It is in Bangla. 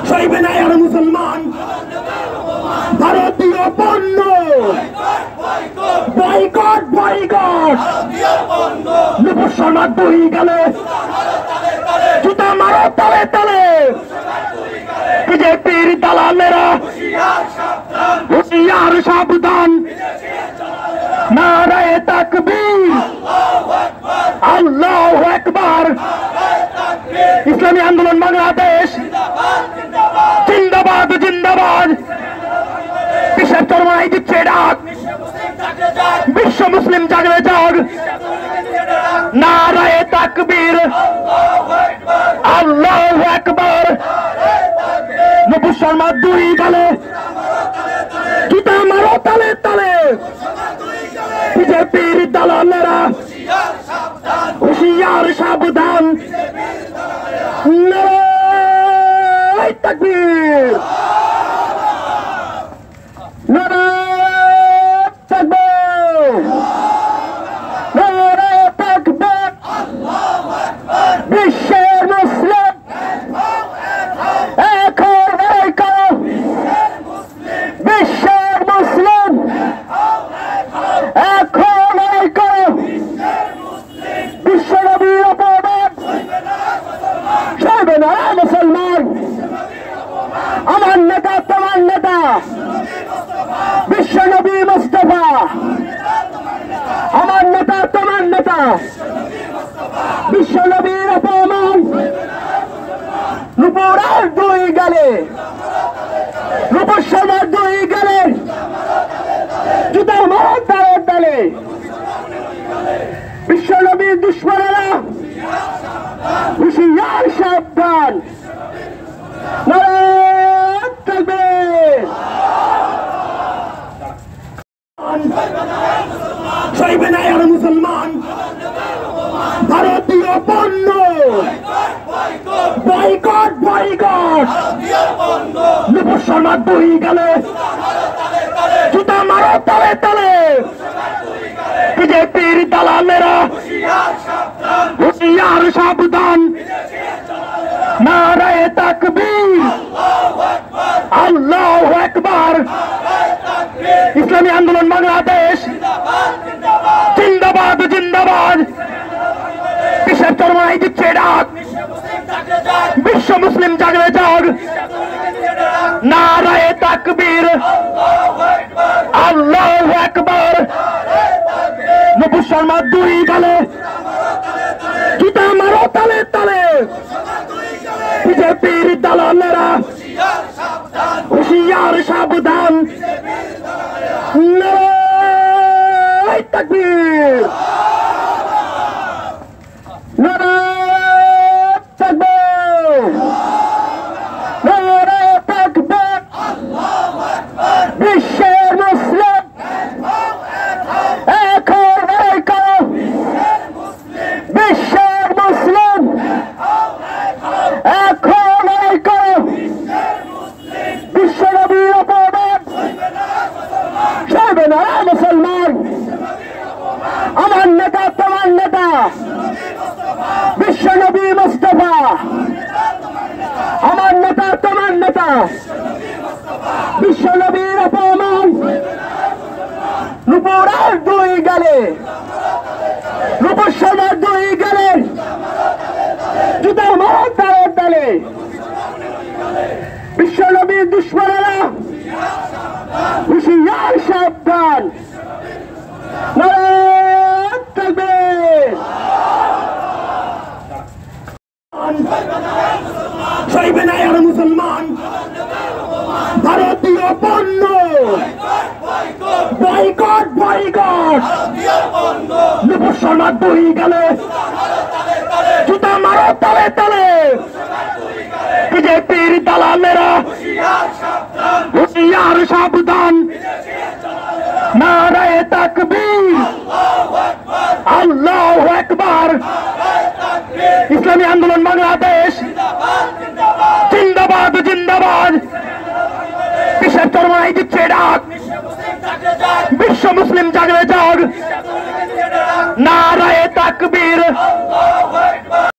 সৈবেনায়ার মুসলমান ভারতীয় পণ্য বয়কট বয়কট নুপুর শর্মা দুই গেলে জুতা মারো তালে তালে বিজেপির দালালেরা হুঁশিয়ার সাবধান নারায়ে তাকবীর আল্লাহু আকবার ইসলামী আন্দোলন বাংলাদেশ জিন্দাবাদ জিন্দাবাদ বিশ্বের চরমায় দিচ্ছে ডাক বিশ্ব মুসলিম জাগরে জাগ নারায়ে তাকবীর আল্লাহু আকবার নুপুর শর্মা দুই গেলে জুতা মারো তালে তালে বিজেপির দালালেরা হুঁশিয়ার সাবধান নারায়ে তাকবীর নারায়ে তাকবীর নারায়ে তাকবীর বিশ্বের মুসলিম এখন এই করো বিশ্বের মুসলিম এখন এই করো বিশ্বনবীর অপমান সইবে না মুসলমান আমার নেতা তোমার নেতা বিশ্বনবী মুস্তাফা আমার নেতা তোমার নেতা বিশ্বনবীর অপমান নুপুরের দুই গেলে নুপুর শর্মার দুই গেলে জুতার মারো তালে তালে বিশ্বনবীর দুশ্মনেরা হুঁশিয়ার সাবধান নারায়ে তাকবীর সৈবেনায়ার মুসলমান ভারতীয় পণ্য বয়কট বয়কট নুপুর শর্মা দুই গেলে জুতা মারো তালে তালে বিজেপির দালালেরা হুঁশিয়ার সাবধান নারায়ে তাকবীর আল্লাহু আকবার ইসলামী আন্দোলন বাংলাদেশ জিন্দাবাদ জিন্দাবাদ বিশ্বের চরমায় দিচ্ছে ডাক বিশ্ব মুসলিম জাগরে জাগ নারায়ে তাকবীর আল্লাহু আকবার নুপুর শর্মা দুই গেলে জুতা মারো তালে তালে বিজেপির দালালেরা হুঁশিয়ার সাবধান নারায়ে তাকবীর নারায়ে তাকবীর নারায়ে তাকবীর বিশ্বের মুসলিম এখন এই করো বিশ্বের মুসলিম এখন এই করো বিশ্বনবীর অপমান সইবে না মুসলমান আমার নেতা তোমার নেতা বিশ্বনবী মুস্তাফা আমার নেতা তোমার নেতা বিশ্বনবীর অপমান নুপুরের দুই গেলে নুপুর শর্মার দুই গেলে জুতার মারো তালে তালে বিশ্বনবীর দুশ্মনেরা হুঁশিয়ার সাবধান নারায়ে তাকবীর সৈবেনায়ার মুসলমান ভারতীয় পণ্য বয়কট বয়কট নুপুর শর্মা দুই গেলে জুতা মারো তালে তালে বিজেপির দালালেরা হুঁশিয়ার সাবধান নারায়ে তাকবীর আল্লাহু আকবার ইসলামী আন্দোলন বাংলাদেশ জিন্দাবাদ জিন্দাবাদ বিশ্বের চরমায় দিচ্ছে ডাক বিশ্ব মুসলিম জাগরে জাগ নারায়ে তাকবীর